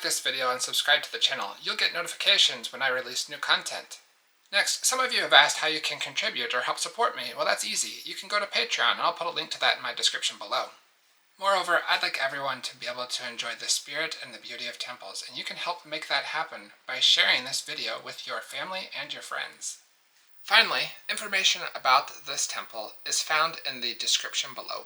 this video and subscribe to the channel. You'll get notifications when I release new content. Next, some of you have asked how you can contribute or help support me. Well, that's easy. You can go to Patreon, and I'll put a link to that in my description below. Moreover, I'd like everyone to be able to enjoy the spirit and the beauty of temples, and you can help make that happen by sharing this video with your family and your friends. Finally, information about this temple is found in the description below.